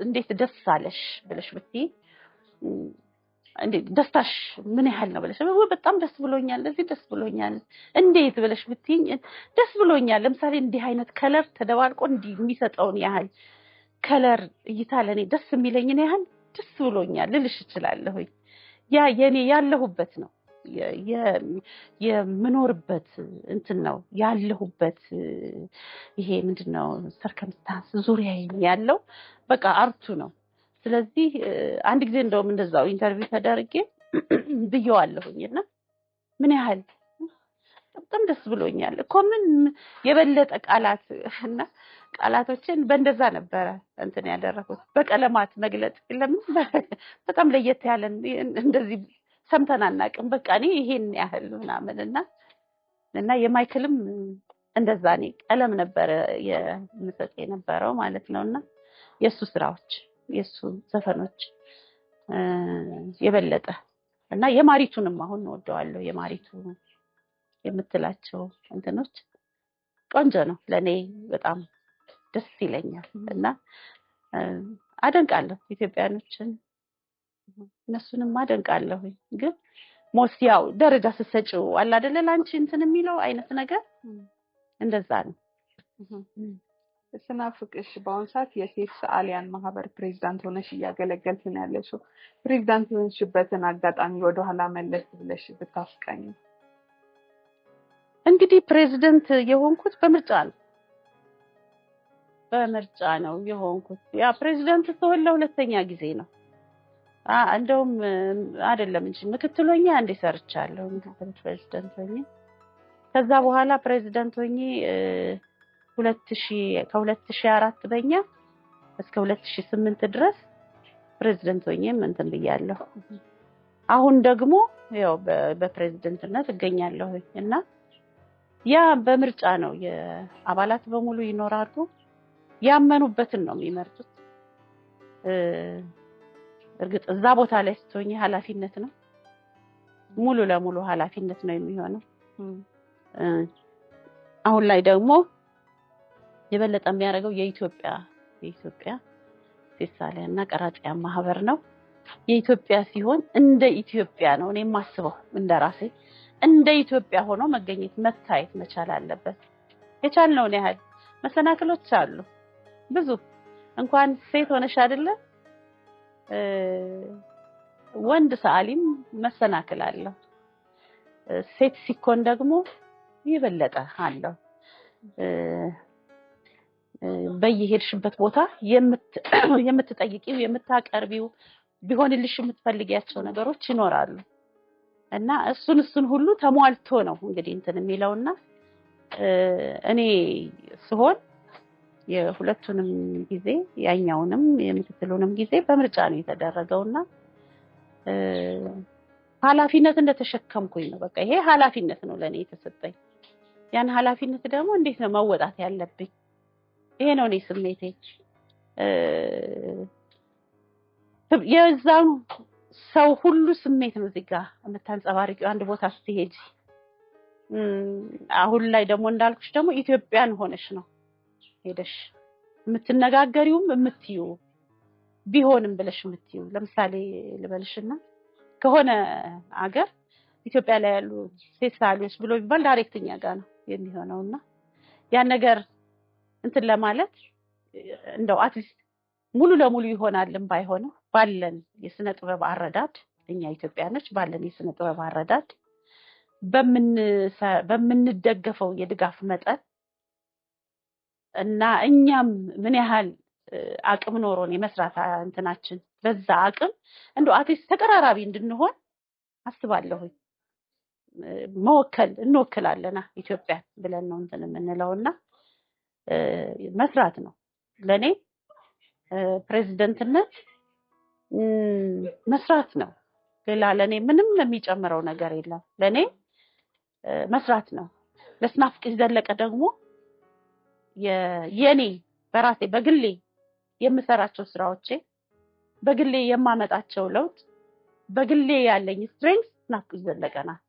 እንዴት ደስ አለሽ ብለሽ ብትይ እንዴት ደስታሽ ምን ያህል ነው ብለሽ በጣም ደስ ብሎኛል ለዚህ ደስ ብሎኛል እንዴት ብለሽ ብትይ ደስ ብሎኛል ለምሳሌ እንዲህ አይነት ከለር ተደባልቆ እንዲህ የሚሰጠውን ያህል ከለር እይታ ለኔ ደስ የሚለኝን ያህል ደስ ብሎኛል ልልሽ እችላለሁ ያ የኔ ያለሁበት ነው የምኖርበት እንትን ነው ያለሁበት ይሄ ምንድነው ሰርከምስታንስ ዙሪያ ያለው በቃ አርቱ ነው ስለዚህ አንድ ጊዜ እንደውም እንደዛው ኢንተርቪው ተደርጌ ብየዋለሁኝና ምን ያህል በጣም ደስ ብሎኛል እኮ ምን የበለጠ ቃላትና ቃላቶችን በእንደዛ ነበር እንትን ያደረኩት በቀለማት መግለጽ ለምን በጣም ለየት ያለ እንደዚህ ሰምተናናቅም በቃ እኔ ይሄን ያህል ምናምንና የማይክልም እንደዛ ነው ቀለም ነበር የምሰጥ የነበረው ማለት ነውና የሱ ስራዎች የሱ ዘፈኖች የበለጠ እና የማሪቱንም አሁን ወደዋለሁ የማሪቱ የምትላቸው እንትኖች ቆንጆ ነው ለኔ በጣም ደስ ይለኛል እና አደንቃለሁ ኢትዮጵያኖችን እነሱንም አደንቃለሁ ግን ሞሲያው ደረጃ ተሰጪው አለ አይደለ ላንቺ እንትን የሚለው አይነት ነገር እንደዛ ነው ስናፍቅሽ በአሁን ሰዓት የሴት ሰዓሊያን ማህበር ፕሬዝዳንት ሆነሽ እያገለገልሽ ነው ያለሽው ፕሬዝዳንት ሆነሽበትን አጋጣሚ ወደ ኋላ መለስ ብለሽ ብታስቀኝ እንግዲህ ፕሬዝዳንት የሆንኩት በምርጫ ነው የሆንኩት ያ ፕሬዝዳንት ተወለ ሁለተኛ ጊዜ ነው እንደውም አይደለም እንጂ ምክትሎኛ አንዴ ሰርቻለሁ ምክትል ፕሬዝዳንት ሆኜ ከዛ በኋላ ፕሬዝዳንት ሆኜ 2004 በእኛ እስከ 2008 ድረስ ፕሬዝዳንት ሆኜ እንትን ብያለሁ አሁን ደግሞ ያው በፕሬዝዳንትነት እገኛለሁ እና ያ በምርጫ ነው የአባላት በሙሉ ይኖራሉ ያመኑበትን ነው የሚመርጡት እርግጥ እዛ ቦታ ላይ ስትሆኚ ኃላፊነት ነው ሙሉ ለሙሉ ኃላፊነት ነው የሚሆነው አሁን ላይ ደግሞ የበለጠ የሚያደርገው የኢትዮጵያ ሴሳለና ቀራጺያ ማህበር ነው የኢትዮጵያ ሲሆን እንደ ኢትዮጵያ ነው እኔ ማስበው እንደራሴ እንደ ኢትዮጵያ ሆኖ መገኘት መታየት መቻል አለበት የቻልነው ነው ያህል መሰናክሎች አሉ ብዙ እንኳን ሴት ሆነሽ አይደለ ወንድ ሰዓሊም መሰናክል አለው ሴት ሲኮን ደግሞ ይበለጠ አለው በየሄድሽበት ቦታ የምትጠይቂው የምታቀርቢው ቢሆንልሽ የምትፈልጊያቸው ነገሮች ይኖራሉ እና እሱን ሁሉ ተሟልቶ ነው እንግዲህ እንትን የሚለውና እኔ ስሆን የሁለቱንም ጊዜ ያኛውንም የምትሉንም ጊዜ በምርጫ ነው የተደረገውና ኃላፊነት እንደተሸከምኩኝ ነው በቃ ይሄ ኃላፊነት ነው ለኔ የተሰጠኝ ያን ኃላፊነት ደግሞ እንዴት ነው መወጣት ያለብኝ ይሄ ነው እኔ ስሜቴ የዛው ሰው ሁሉ ስሜት ነው እዚህ ጋር የምታንጸባርቂው አንድ ቦታ ስትሄጂ አሁን ላይ ደግሞ እንዳልኩሽ ደግሞ ኢትዮጵያን ሆነሽ ነው ሄደሽ የምትነጋገሪውም የምትዩ ቢሆንም ብለሽ የምትዩ ለምሳሌ ልበልሽና ከሆነ አገር ኢትዮጵያ ላይ ያሉ ሴት ሰዓሊዎች ብሎ ቢባል ዳይሬክትኛ ጋር ነው የሚሆነውና ያን ነገር እንትን ለማለት እንደው አትሊስት ሙሉ ለሙሉ ይሆናልም ባይሆንም ባለን የስነ ጥበብ አረዳድ እኛ ኢትዮጵያኖች ባለን የስነ ጥበብ አረዳድ በምንደገፈው የድጋፍ መጠን እና እኛም ምን ያህል አቅም ኖሮን የመስራት እንትናችን በዛ አቅም እንደው አትሊስት ተቀራራቢ እንድንሆን አስባለሁ። እንወክላለና ኢትዮጵያ ብለን ነው እንትን የምንለውና መስራት ነው ለኔ ፕሬዝዳንትነት መስራት ነው። ሌላ ለኔ ምንም የሚጨምረው ነገር የለም። ለኔ መስራት ነው። ለስናፍቅሽ ዘለቀ ደግሞ የኔ በራሴ በግሌ የምሰራቸው ስራዎቼ በግሌ የማመጣቸው ለውጥ በግሌ ያለኝ ስትሬንግዝ ስናፍቅሽ ዘለቀ ናት።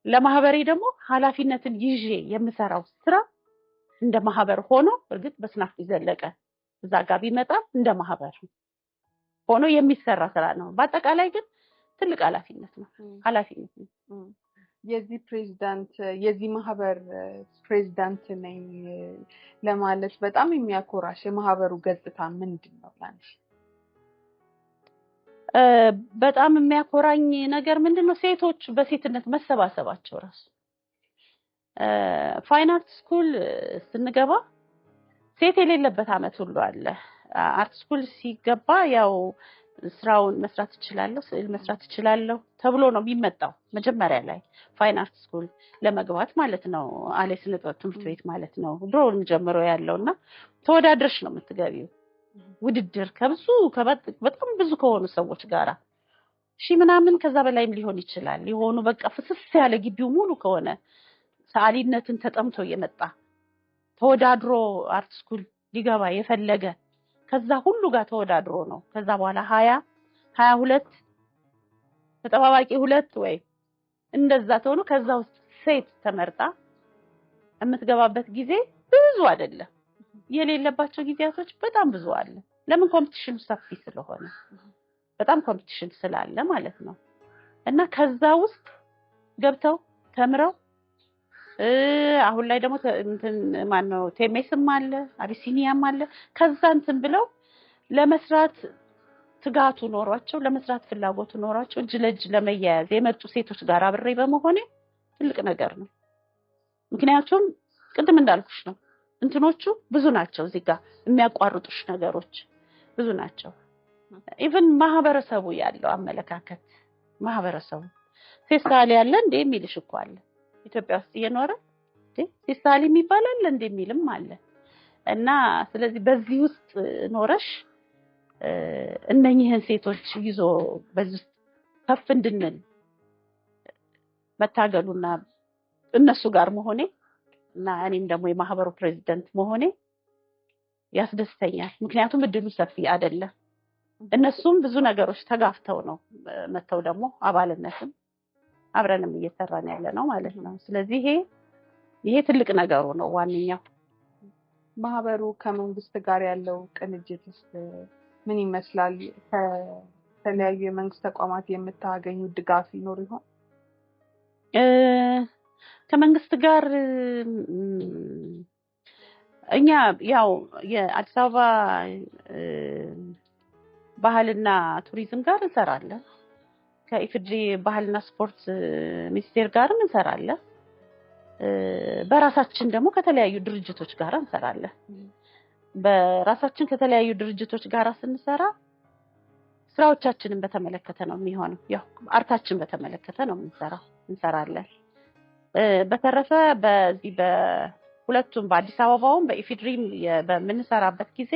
ለማህበሬ ደግሞ ኃላፊነትን ይዤ የምሰራው ስራ እንደ ማህበር ሆኖ እርግጥ በስናፍቅሽ ዘለቀ እዛ ጋር ቢመጣ እንደ ማህበር ሆኖ የሚሰራ ስራ ነው። በአጠቃላይ ግን ትልቅ ኃላፊነት ነው። የዚህ ማህበር ፕሬዝዳንት ነኝ ለማለት በጣም የሚያኮራሽ የማህበሩ ገጽታ ምንድነው ላንቺ? በጣም የሚያኮራኝ ነገር ምንድነው? ሴቶች በሴትነት መሰባሰባቸው ራሱ ፋይን አርት ስኩል ስንገባ ሴት የሌለበት አመት ሁሉ አለ። አርት ስኩል ሲገባ ያው ስራውን መስራት ይችላልው ስዕል መስራት ይችላልው ተብሎ ነው የሚመጣው መጀመሪያ ላይ ፋይን አርት ስኩል ለመግባት ማለት ነው። አሌስ ንጥበት ትምህርት ቤት ማለት ነው ድሮውን ጀምሮ ያለውና ተወዳድረሽ ነው የምትገቢው። ውድድር በጣም ብዙ ከሆኑ ሰዎች ጋራ ምናምን ከዛ በላይም ሊሆን ይችላል። ሊሆኑ በቃ ፍስስ ያለ ግቢው ሙሉ ከሆነ ሰዓሊነትን ተጠምቶ የመጣ ተወዳድሮ አርት ስኩል ሊገባ የፈለገ ከዛ ሁሉ ጋር ተወዳድሮ ነው። ከዛ በኋላ 22 ተጠባባቂ 2 ወይ እንደዛ ተሆኖ ከዛ ውስጥ ሴት ተመርጣ የምትገባበት ጊዜ ብዙ አይደለም። የሌለባቸው ጊዜያቶች በጣም ብዙ አለ። ለምን? ኮምፒቲሽን ሰፊ ስለሆነ በጣም ኮምፒቲሽን ስላለ ማለት ነው። እና ከዛ ውስጥ ገብተው ተምረው አሁን ላይ ደግሞ እንትን ማነው ቴሜስም አለ አቢሲኒያም አለ ከዛ እንትን ብለው ለመስራት ትጋቱ ኖሯቸው ለመስራት ፍላጎቱ ኖሯቸው እጅ ለእጅ ለመያያዝ የመጡ ሴቶች ጋር አብሬ በመሆኔ ትልቅ ነገር ነው። ምክንያቱም ቅድም እንዳልኩሽ ነው እንትኖቹ ብዙ ናቸው። እዚህ ጋር የሚያቋርጡሽ ነገሮች ብዙ ናቸው። ኢቭን ማህበረሰቡ ያለው አመለካከት ማህበረሰቡ ሴሳሊ ያለ እንደ የሚልሽ እኮ አለ ኢትዮጵያ ውስጥ እየኖረ ሴሳሊ የሚባላል እንደ የሚልም አለ። እና ስለዚህ በዚህ ውስጥ ኖረሽ እነኚህን ሴቶች ይዞ በዚህ ውስጥ ከፍ እንድንል መታገሉና እነሱ ጋር መሆኔ እና እኔም ደግሞ የማህበሩ ፕሬዝዳንት መሆኔ ያስደስተኛል። ምክንያቱም እድሉ ሰፊ አይደለም። እነሱም ብዙ ነገሮች ተጋፍተው ነው መተው ደግሞ አባልነትም አብረንም እየሰራን ያለ ነው ማለት ነው። ስለዚህ ይሄ ትልቅ ነገሩ ነው ዋንኛው። ማህበሩ ከመንግስት ጋር ያለው ቅንጅት ምን ይመስላል? ከተለያዩ የመንግስት ተቋማት የምታገኙ ድጋፍ ይኖር ይሆን? ከመንግስት ጋር እኛ ያው የአዲስ አበባ ባህልና ቱሪዝም ጋር እንሰራለን። ከኢፌዴሪ ባህልና ስፖርት ሚኒስቴር ጋርም እንሰራለን። በራሳችን ደግሞ ከተለያዩ ድርጅቶች ጋር እንሰራለን። በራሳችን ከተለያዩ ድርጅቶች ጋር ስንሰራ ስራዎቻችንን በተመለከተ ነው የሚሆነው። ያው አርታችን በተመለከተ ነው እንሰራለን። በተረፈ በዚህ በሁለቱም በአዲስ አበባውም በኢፌዴሪም በምንሰራበት ጊዜ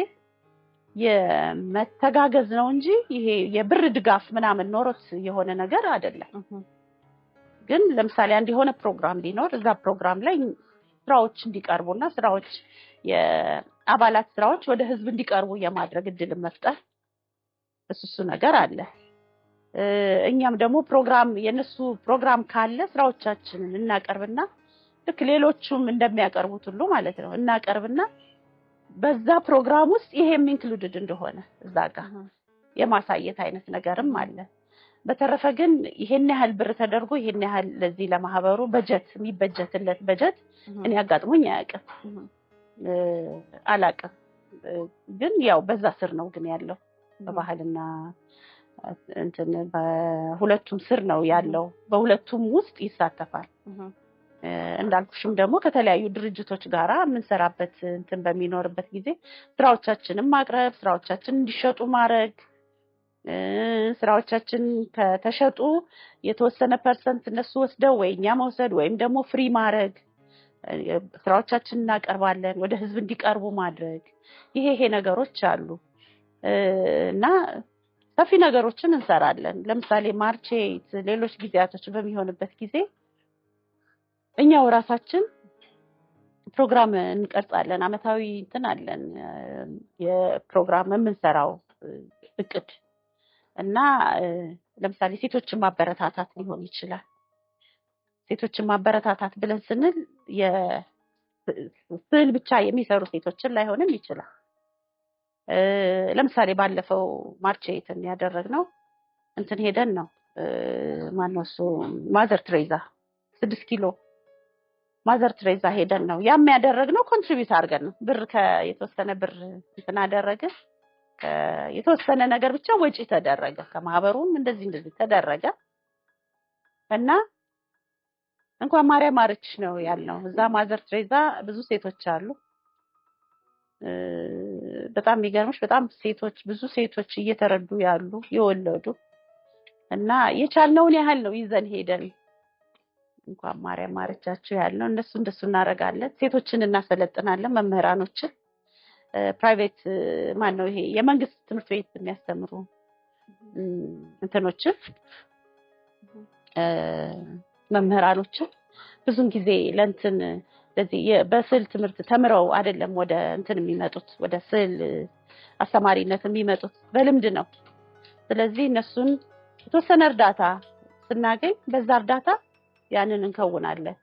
የመተጋገዝ ነው እንጂ ይሄ የብር ድጋፍ ምናምን ኖሮት የሆነ ነገር አይደለም። ግን ለምሳሌ አንድ የሆነ ፕሮግራም ቢኖር እዛ ፕሮግራም ላይ ስራዎች እንዲቀርቡና ስራዎች የአባላት ስራዎች ወደ ህዝብ እንዲቀርቡ የማድረግ እድል መፍጠር እሱ ነገር አለ። እኛም ደግሞ የነሱ ፕሮግራም ካለ ስራዎቻችንን እናቀርብና ልክ ሌሎቹም እንደሚያቀርቡት ሁሉ ማለት ነው እናቀርብና በዛ ፕሮግራም ውስጥ ይሄም ኢንክሉድድ እንደሆነ እዛ ጋር የማሳየት አይነት ነገርም አለ። በተረፈ ግን ይሄን ያህል ብር ተደርጎ ይሄን ያህል ለዚህ ለማህበሩ በጀት የሚበጀትለት በጀት እኔ አጋጥሞኝ አላውቅም። ግን ያው በዛ ስር ነው ግን ያለው በባህልና እንትን በሁለቱም ስር ነው ያለው። በሁለቱም ውስጥ ይሳተፋል እንዳልኩሽም ደግሞ ከተለያዩ ድርጅቶች ጋራ የምንሰራበት እንትን በሚኖርበት ጊዜ ስራዎቻችንን ማቅረብ፣ ስራዎቻችንን እንዲሸጡ ማድረግ፣ ስራዎቻችን ከተሸጡ የተወሰነ ፐርሰንት እነሱ ወስደው ወይ እኛ መውሰድ ወይም ደግሞ ፍሪ ማድረግ፣ ስራዎቻችንን እናቀርባለን፣ ወደ ህዝብ እንዲቀርቡ ማድረግ። ይሄ ነገሮች አሉ እና ሰፊ ነገሮችን እንሰራለን። ለምሳሌ ማርቼት ሌሎች ጊዜያቶች በሚሆንበት ጊዜ እኛው ራሳችን ፕሮግራም እንቀርጻለን። አመታዊ እንትን አለን የፕሮግራም የምንሰራው እቅድ እና ለምሳሌ ሴቶችን ማበረታታት ሊሆን ይችላል። ሴቶችን ማበረታታት ብለን ስንል የስዕል ብቻ የሚሰሩ ሴቶችን ላይሆንም ይችላል። ለምሳሌ ባለፈው ማርቼትን ያደረግነው እንትን ሄደን ነው ማነው እሱ ማዘር ትሬዛ 6 ኪሎ ማዘር ትሬዛ ሄደን ነው ያም ያደረግነው። ኮንትሪቢዩት አድርገን ነው ብር የተወሰነ ብር እንትን አደረግን። የተወሰነ ነገር ብቻ ወጪ ተደረገ ከማህበሩም እንደዚህ ተደረገ እና እንኳን ማርያም ማረች ነው ያልነው። እዛ ማዘር ትሬዛ ብዙ ሴቶች አሉ። በጣም የሚገርምሽ በጣም ሴቶች ብዙ ሴቶች እየተረዱ ያሉ የወለዱ እና የቻልነውን ያህል ነው ይዘን ሄደን እንኳን ማርያም ማረቻቸው ያልነው። እንደሱ እናረጋለን። ሴቶችን እናሰለጥናለን። መምህራኖችን ፕራይቬት ማን ነው ይሄ የመንግስት ትምህርት ቤት የሚያስተምሩ እንትኖችን መምህራኖችን ብዙን ጊዜ ለእንትን ለዚህ በስዕል ትምህርት ተምረው አይደለም ወደ እንትን የሚመጡት ወደ ስዕል አስተማሪነት የሚመጡት በልምድ ነው። ስለዚህ እነሱን የተወሰነ እርዳታ ስናገኝ በዛ እርዳታ ያንን እንከውናለን።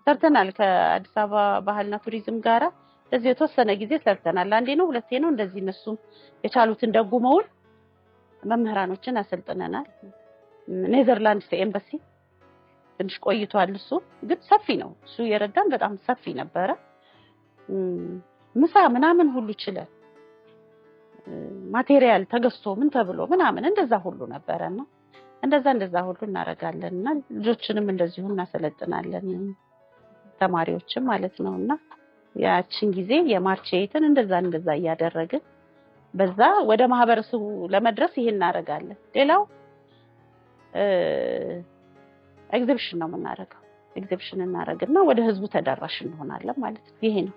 ሰርተናል ከአዲስ አበባ ባህልና ቱሪዝም ጋራ ስለዚህ የተወሰነ ጊዜ ሰርተናል። አንዴ ነው ሁለቴ ነው እንደዚህ እነሱም የቻሉትን ደጉመውን መምህራኖችን አሰልጥነናል። ኔዘርላንድስ ኤምባሲ ትንሽ ቆይቷል። እሱ ግን ሰፊ ነው። እሱ የረዳን በጣም ሰፊ ነበረ። ምሳ ምናምን ሁሉ ይችላል ማቴሪያል ተገዝቶ ምን ተብሎ ምናምን እንደዛ ሁሉ ነበርና እንደዛ ሁሉ እናረጋለንና ልጆችንም እንደዚሁ እናሰለጥናለን ተማሪዎችም ማለት ነውና ያቺን ጊዜ የማርቼትን እንደዛ እያደረግን በዛ ወደ ማህበረሰቡ ለመድረስ ይሄን እናረጋለን። ሌላው ኤግዚቢሽን ነው የምናረጋው። ኤግዚቢሽን እናረጋግና ወደ ህዝቡ ተደራሽ እንሆናለን ማለት ነው። ይሄ ነው።